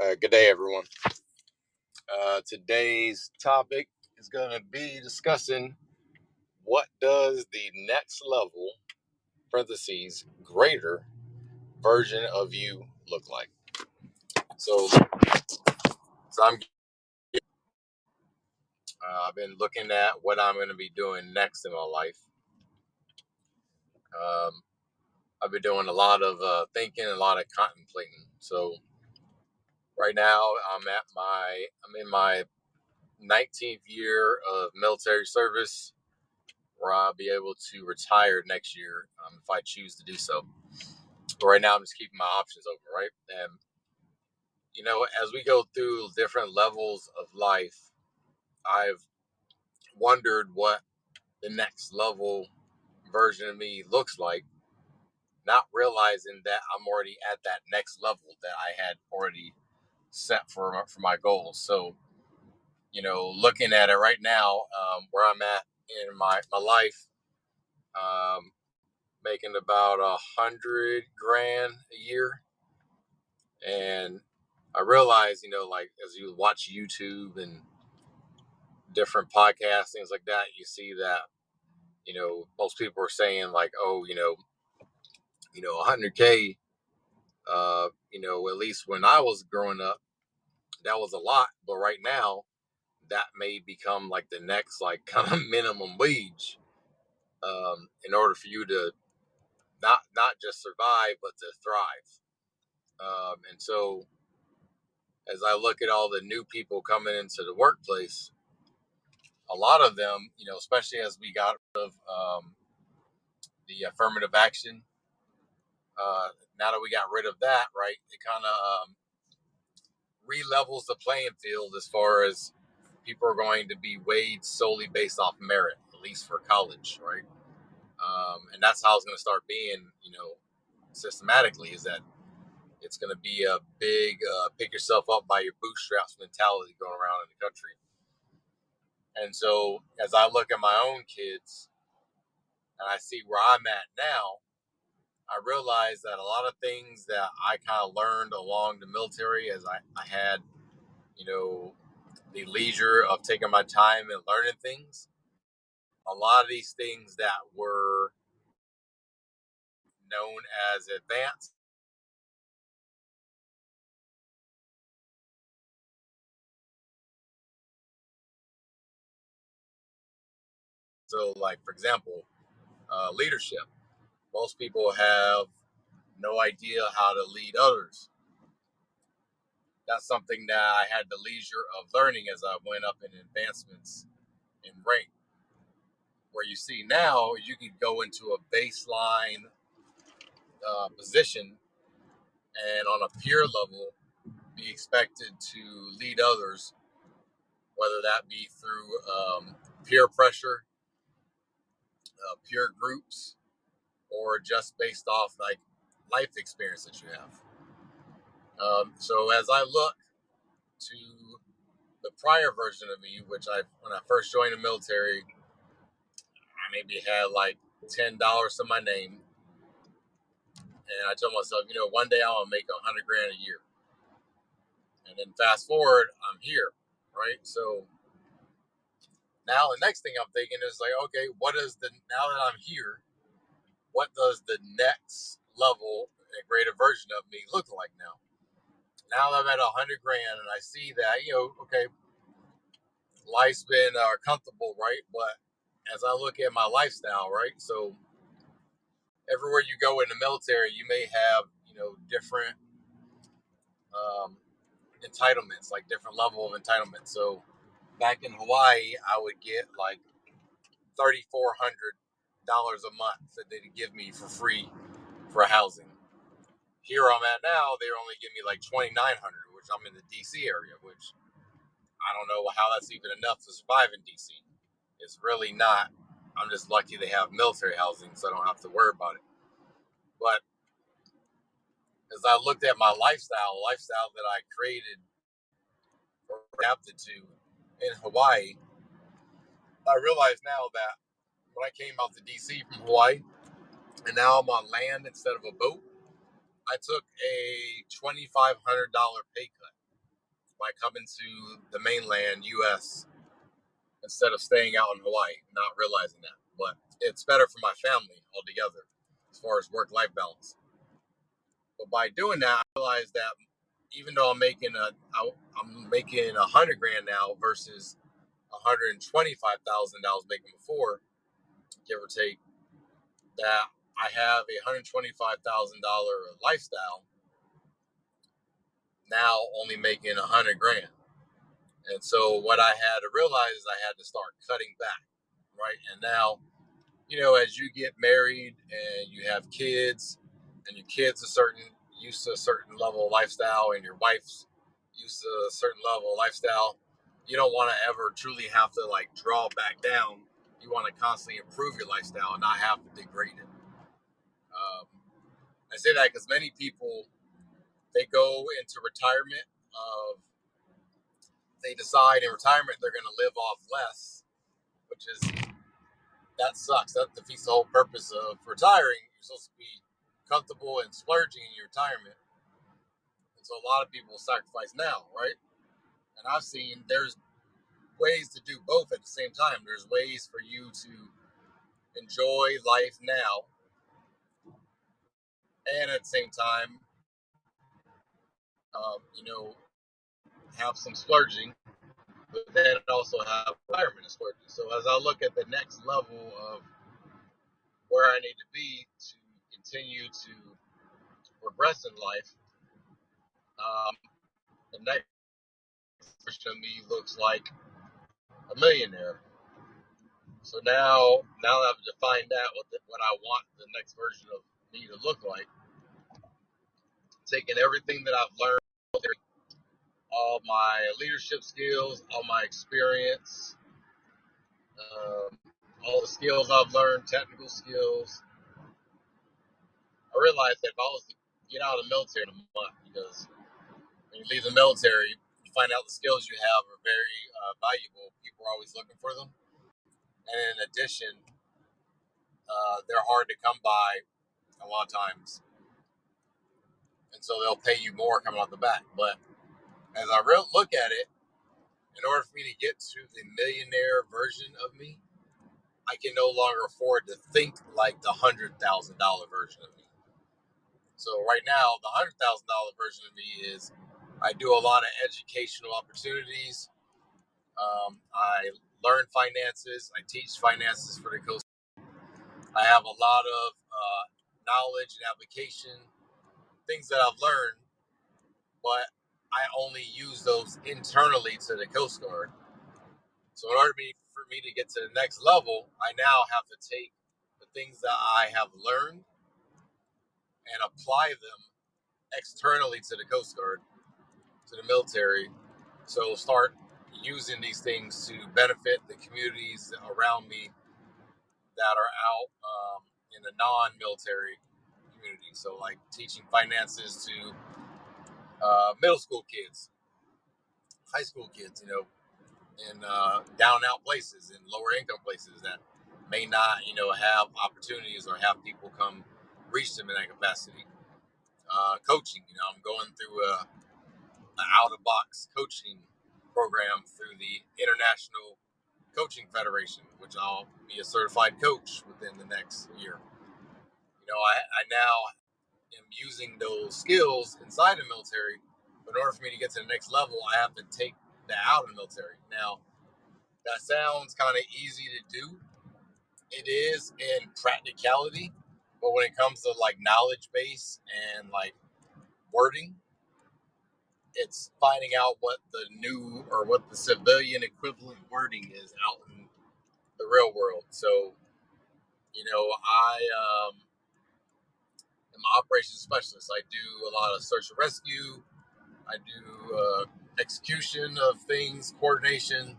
Good day, everyone. Today's topic is going to be discussing what does the next level, parentheses, greater version of you look like. So I've been looking at what I'm going to be doing next in my life. I've been doing a lot of thinking, a lot of contemplating. So right now I'm in my 19th year of military service, where I'll be able to retire next year if I choose to do so. But right now, I'm just keeping my options open, right? And as we go through different levels of life, I've wondered what the next level version of me looks like, not realizing that I'm already at that next level that I had already set for my goals. So, looking at it right now, where I'm at in my life, um, making about $100,000 a year. And I realize, like as you watch YouTube and different podcasts, things like that, you see that, most people are saying like, oh, 100K, at least when I was growing up, that was a lot. But right now, that may become like the next, like kind of minimum wage, in order for you to not just survive, but to thrive. And so as I look at all the new people coming into the workplace, a lot of them, especially as we got rid of the affirmative action, now that we got rid of that, right, it kind of re-levels the playing field as far as people are going to be weighed solely based off merit, at least for college, right? And that's how it's going to start being, systematically, is that it's going to be a big pick yourself up by your bootstraps mentality going around in the country. And so as I look at my own kids and I see where I'm at now, I realized that a lot of things that I kind of learned along the military, as I had, the leisure of taking my time and learning things, a lot of these things that were known as advanced. So, like, for example, leadership. Most people have no idea how to lead others. That's something that I had the leisure of learning as I went up in advancements in rank. Where you see now, you can go into a baseline position and on a peer level be expected to lead others, whether that be through peer pressure, peer groups, or just based off like life experience that you have. So as I look to the prior version of me, which when I first joined the military, I maybe had like $10 to my name, and I told myself, one day I'm gonna make $100,000 a year. And then fast forward, I'm here, right? So now the next thing I'm thinking is like, okay, now that I'm here, what does the next level, a greater version of me look like now? Now that I'm at $100,000 and I see that, okay, life's been comfortable, right? But as I look at my lifestyle, right? So everywhere you go in the military, you may have, different um, entitlements, like different level of entitlements. So back in Hawaii, I would get like $3,400 a month that they'd give me for free for housing. Here I'm at now, they only give me like $2,900, which I'm in the DC area, which I don't know how that's even enough to survive in DC. It's really not. I'm just lucky they have military housing, so I don't have to worry about it. But as I looked at my lifestyle that I created or adapted to in Hawaii, I realize now that when I came out to DC from Hawaii and now I'm on land instead of a boat, I took a $2,500 pay cut. by coming to the mainland U.S. instead of staying out in Hawaii, not realizing that. But it's better for my family altogether as far as work-life balance. But by doing that, I realized that even though I'm making $100,000 now versus $125,000 I was making before, give or take, that I have a $125,000 lifestyle now, only making $100,000. And so what I had to realize is I had to start cutting back, right? And now, as you get married and you have kids, and your kids are used to a certain level of lifestyle, and your wife's used to a certain level of lifestyle, you don't want to ever truly have to like draw back down. You want to constantly improve your lifestyle and not have to degrade it. Um, I say that because many people, they go into retirement of they decide in retirement they're going to live off less, which is that sucks. That defeats the whole purpose of retiring. You're supposed to be comfortable and splurging in your retirement. And so a lot of people sacrifice now, right? And I've seen there's ways to do both at the same time. There's ways for you to enjoy life now and at the same time, you know, have some splurging, but then also have retirement splurging. So as I look at the next level of where I need to be to continue to progress in life, um, the next version of me looks like a millionaire. So now that I've defined that what I want the next version of me to look like, taking everything that I've learned, all my leadership skills, all my experience, um, all the skills I've learned, technical skills. I realized that if I was to get out of the military in a month, because when you leave the military, you find out the skills you have are very valuable. People are always looking for them. And in addition, they're hard to come by a lot of times. And so they'll pay you more coming off the back. But as I look at it, in order for me to get to the millionaire version of me, I can no longer afford to think like the $100,000 version of me. So right now, the $100,000 version of me is I do a lot of educational opportunities. I learn finances. I teach finances for the Coast. I have a lot of knowledge and application things that I've learned, but I only use those internally to the Coast Guard. So in order for me to get to the next level, I now have to take the things that I have learned and apply them externally to the Coast Guard, to the military. So start using these things to benefit the communities around me that are out in the non-military community. So like teaching finances to middle school kids, high school kids, in down and out places, in lower income places that may not, have opportunities or have people come reach them in that capacity. Coaching, I'm going through an out of box coaching program through the International Coaching Federation, which I'll be a certified coach within the next year. I now am using those skills inside the military, but in order for me to get to the next level, I have to take that out of the military. Now, that sounds kind of easy to do. It is in practicality, but when it comes to like knowledge base and like wording, it's finding out what the new or what the civilian equivalent wording is out in the real world. So, I am an operations specialist. I do a lot of search and rescue. I do execution of things, coordination.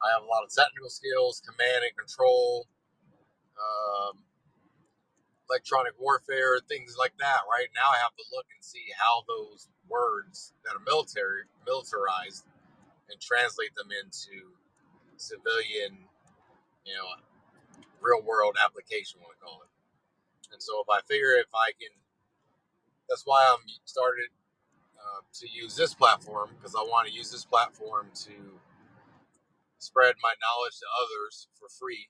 I have a lot of technical skills, command and control, um, electronic warfare, things like that. Right now, I have to look and see how those words that are militarized, and translate them into civilian, you know, real world application, we want to call it. And so, if I can, that's why I'm started to use this platform because I want to use this platform to spread my knowledge to others for free,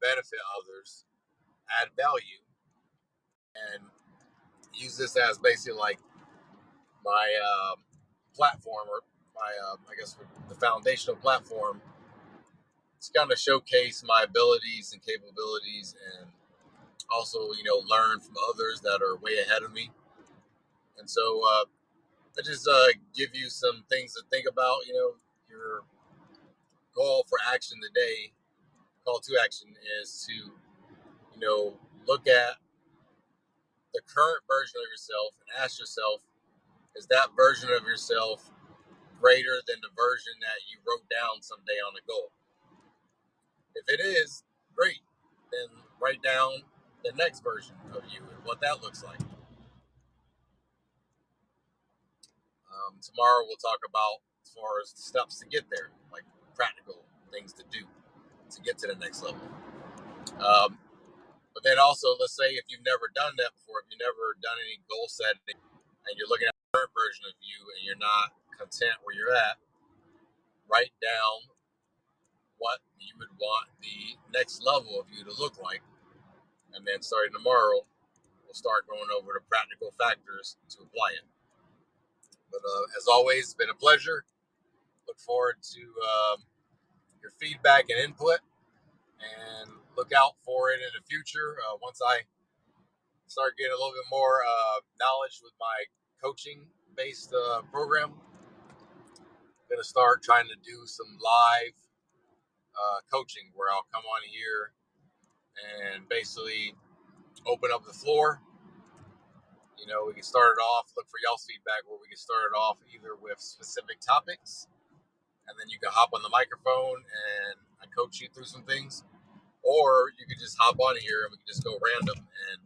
benefit others, add value, and use this as basically like my platform, or my I guess the foundational platform. It's kind of showcase my abilities and capabilities, and also learn from others that are way ahead of me. And so I just give you some things to think about. Your call for action today, call to action, is to look at the current version of yourself and ask yourself, is that version of yourself greater than the version that you wrote down someday on the goal? If it is, great. Then write down the next version of you and what that looks like. Tomorrow we'll talk about as far as the steps to get there, like practical things to do to get to the next level. But then also, let's say if you've never done that before, if you've never done any goal setting, and you're looking at the current version of you and you're not content where you're at, write down what you would want the next level of you to look like. And then starting tomorrow, we'll start going over the practical factors to apply it. But as always, it's been a pleasure. Look forward to your feedback and input, and look out for it in the future. Once I start getting a little bit more knowledge with my coaching-based program, I'm going to start trying to do some live coaching where I'll come on here and basically open up the floor. We can start it off, look for y'all's feedback, where we can start it off either with specific topics, and then you can hop on the microphone and I coach you through some things, or you can just hop on here and we can just go random and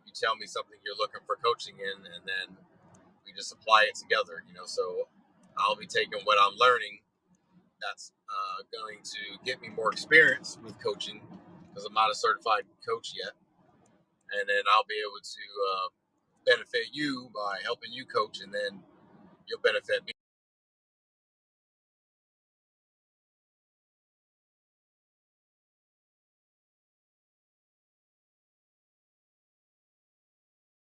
you tell me something you're looking for coaching in, and then we just apply it together. So I'll be taking what I'm learning that's going to get me more experience with coaching, because I'm not a certified coach yet, and then I'll be able to benefit you by helping you coach, and then you'll benefit me.